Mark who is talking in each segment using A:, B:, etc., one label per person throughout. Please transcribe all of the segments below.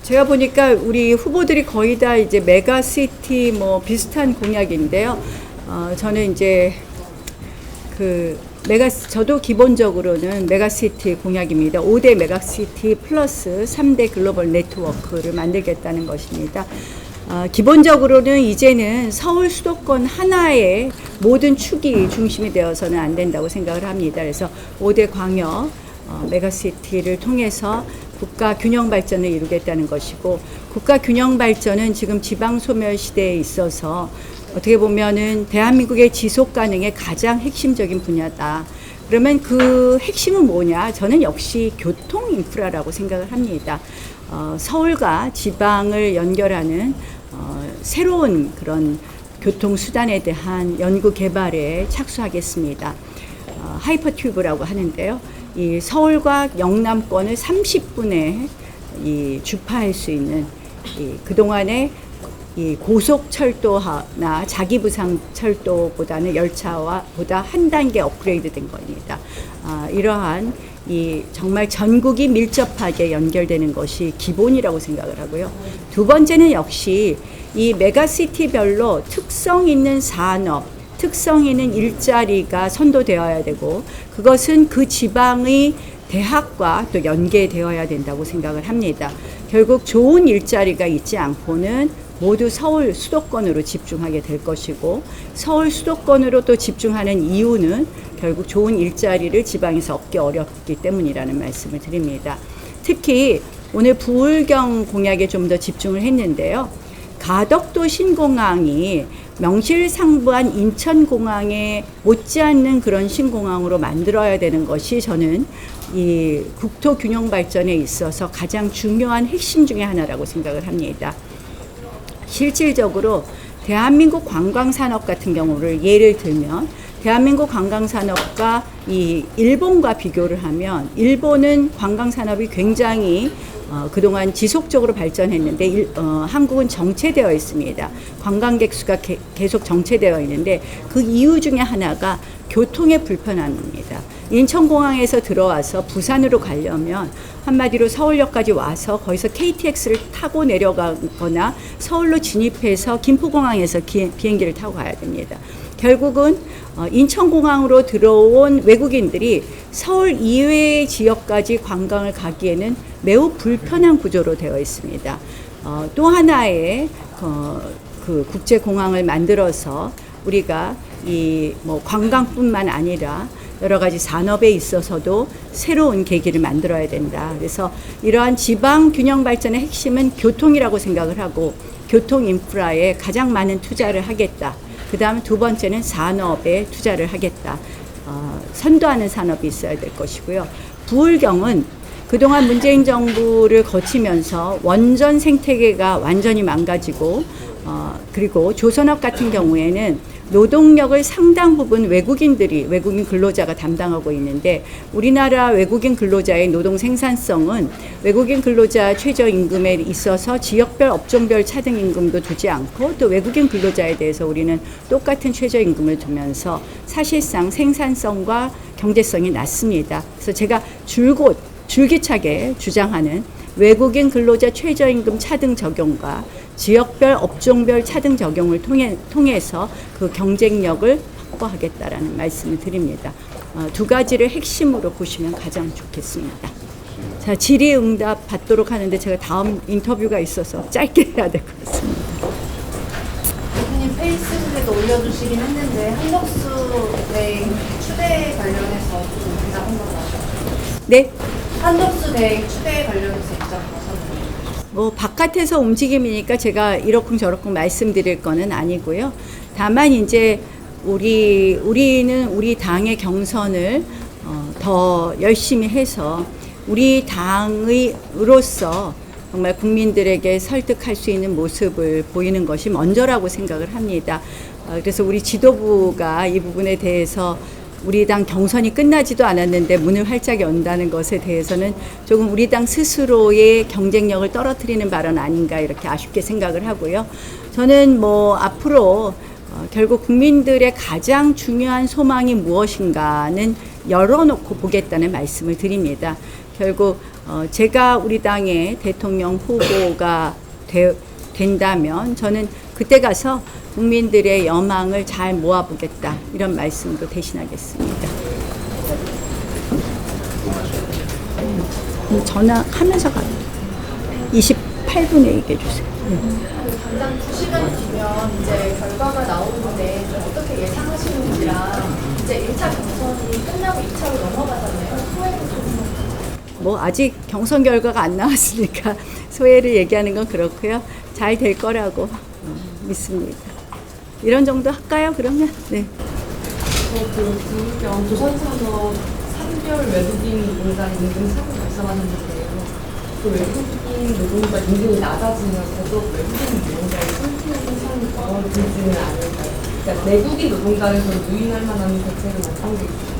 A: 제가 보니까 우리 후보들이 거의 다 이제 메가시티 뭐 비슷한 공약인데요. 저는 이제 저도 기본적으로는 메가시티 공약입니다. 5대 메가시티 플러스 3대 글로벌 네트워크를 만들겠다는 것입니다. 기본적으로는 이제는 서울 수도권 하나의 모든 축이 중심이 되어서는 안 된다고 생각을 합니다. 그래서 5대 광역 메가시티를 통해서 국가 균형 발전을 이루겠다는 것이고, 국가 균형 발전은 지금 지방 소멸 시대에 있어서 어떻게 보면은 대한민국의 지속 가능의 가장 핵심적인 분야다. 그러면 그 핵심은 뭐냐? 저는 역시 교통 인프라라고 생각을 합니다. 서울과 지방을 연결하는 새로운 그런 교통 수단에 대한 연구 개발에 착수하겠습니다. 하이퍼튜브라고 하는데요. 이 서울과 영남권을 30분에 주파할 수 있는 그동안의 이 고속철도나 자기부상철도보다는 열차보다 한 단계 업그레이드 된 겁니다. 이러한 정말 전국이 밀접하게 연결되는 것이 기본이라고 생각을 하고요. 두 번째는 역시 이 메가시티별로 특성 있는 산업, 특성 있는 일자리가 선도되어야 되고, 그것은 그 지방의 대학과 또 연계되어야 된다고 생각을 합니다. 결국 좋은 일자리가 있지 않고는 모두 서울 수도권으로 집중하게 될 것이고, 서울 수도권으로 또 집중하는 이유는 결국 좋은 일자리를 지방에서 얻기 어렵기 때문이라는 말씀을 드립니다. 특히 오늘 부울경 공약에 좀 더 집중을 했는데요. 가덕도 신공항이 명실상부한 인천공항에 못지않는 그런 신공항으로 만들어야 되는 것이 저는 이 국토 균형 발전에 있어서 가장 중요한 핵심 중에 하나라고 생각을 합니다. 실질적으로 대한민국 관광산업 같은 경우를 예를 들면, 대한민국 관광산업과 이 일본과 비교를 하면, 일본은 관광산업이 굉장히 그동안 지속적으로 발전했는데 한국은 정체되어 있습니다. 관광객 수가 계속 정체되어 있는데 그 이유 중에 하나가 교통의 불편함입니다. 인천공항에서 들어와서 부산으로 가려면 한마디로 서울역까지 와서 거기서 KTX를 타고 내려가거나 서울로 진입해서 김포공항에서 비행기를 타고 가야 됩니다. 결국은 인천공항으로 들어온 외국인들이 서울 이외의 지역까지 관광을 가기에는 매우 불편한 구조로 되어 있습니다. 또 하나의 그 국제공항을 만들어서 우리가 관광뿐만 아니라 여러 가지 산업에 있어서도 새로운 계기를 만들어야 된다. 그래서 이러한 지방 균형 발전의 핵심은 교통이라고 생각을 하고, 교통 인프라에 가장 많은 투자를 하겠다. 그 다음 두 번째는 산업에 투자를 하겠다. 선도하는 산업이 있어야 될 것이고요. 부울경은 그동안 문재인 정부를 거치면서 원전 생태계가 완전히 망가지고, 그리고 조선업 같은 경우에는 노동력을 상당 부분 외국인 근로자가 담당하고 있는데, 우리나라 외국인 근로자의 노동 생산성은 외국인 근로자 최저임금에 있어서 지역별 업종별 차등임금도 두지 않고, 또 외국인 근로자에 대해서 우리는 똑같은 최저임금을 두면서 사실상 생산성과 경제성이 낮습니다. 그래서 제가 줄기차게 주장하는 외국인 근로자 최저임금 차등 적용과 지역별 업종별 차등 적용을 통해서 그 경쟁력을 확보하겠다라는 말씀을 드립니다. 두 가지를 핵심으로 보시면 가장 좋겠습니다. 자, 질의응답 받도록 하는데 제가 다음 인터뷰가 있어서 짧게 해야 될 것 같습니다.
B: 대표님 페이스북에도 올려주시긴 했는데 한덕수 대행 추대 관련해서 좀 대답 한번 하셔요.
A: 네.
B: 한덕수 대행 추대 관련해서 입장 하셨나요?
A: 바깥에서 움직임이니까 제가 이러쿵저러쿵 말씀드릴 거는 아니고요. 다만 이제 우리는 우리 당의 경선을 더 열심히 해서 우리 당으로서 정말 국민들에게 설득할 수 있는 모습을 보이는 것이 먼저라고 생각을 합니다. 그래서 우리 지도부가 이 부분에 대해서 우리 당 경선이 끝나지도 않았는데 문을 활짝 연다는 것에 대해서는 조금 우리 당 스스로의 경쟁력을 떨어뜨리는 발언 아닌가 이렇게 아쉽게 생각을 하고요. 저는 앞으로 결국 국민들의 가장 중요한 소망이 무엇인가는 열어놓고 보겠다는 말씀을 드립니다. 결국 제가 우리 당의 대통령 후보가 된다면 저는 그때 가서 국민들의 여망을 잘 모아보겠다 이런 말씀으로 대신하겠습니다. 전화하면서 가요. 28분에 얘기해 주세요.
B: 당장 2시간 뒤면 이제 결과가 나오는데 좀 어떻게 예상하시는지랑 이제 1차 경선이 끝나고 2차로 넘어가잖아요. 소회도 좀
A: 뭐 아직 경선 결과가 안 나왔으니까 소회를 얘기하는 건 그렇고요. 잘 될 거라고 믿습니다. 이런 정도 할까요? 그러면 네.
C: 그 조선산업 3개월 외국인 노동자 임금 상승 말씀하셨는데요. 그 외국인 노동자 임금이 낮아지면 더더욱 외국인 노동자의 손실 현상이 벌어지지는 않을까요? 그러니까 내국인 노동자에서 유인할 만한 대책은 어떤 게 있을까요?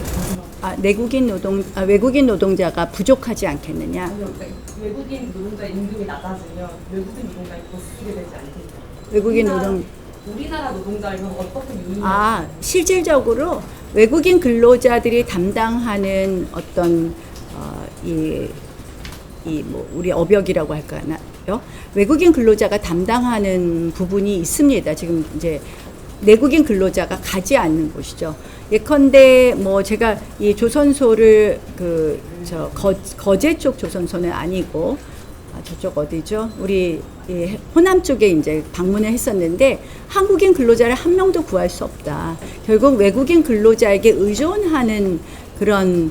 A: 외국인 노동자가 부족하지 않겠느냐?
C: 아니요, 외국인 노동자 임금이 낮아지면 외국인 노동자에 더 쓰게 되지 않겠나요?
A: 외국인 노동
C: 우리나라 노동자에서 어떻게 유인을
A: 실질적으로 외국인 근로자들이 담당하는 어떤 뭐 우리 업역이라고 할까요? 외국인 근로자가 담당하는 부분이 있습니다. 지금 이제 내국인 근로자가 가지 않는 곳이죠. 예컨대 뭐 제가 이 조선소를 거제 쪽 조선소는 아니고 저쪽 어디죠? 우리 호남 쪽에 이제 방문을 했었는데 한국인 근로자를 한 명도 구할 수 없다. 결국 외국인 근로자에게 의존하는 그런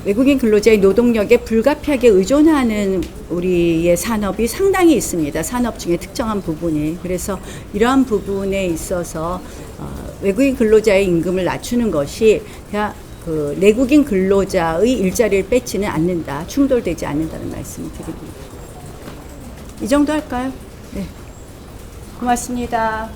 A: 외국인 근로자의 노동력에 불가피하게 의존하는 우리의 산업이 상당히 있습니다. 산업 중에 특정한 부분이. 그래서 이러한 부분에 있어서 외국인 근로자의 임금을 낮추는 것이 그냥 그 내국인 근로자의 일자리를 뺏지는 않는다. 충돌되지 않는다는 말씀을 드립니다. 이 정도 할까요? 네. 고맙습니다.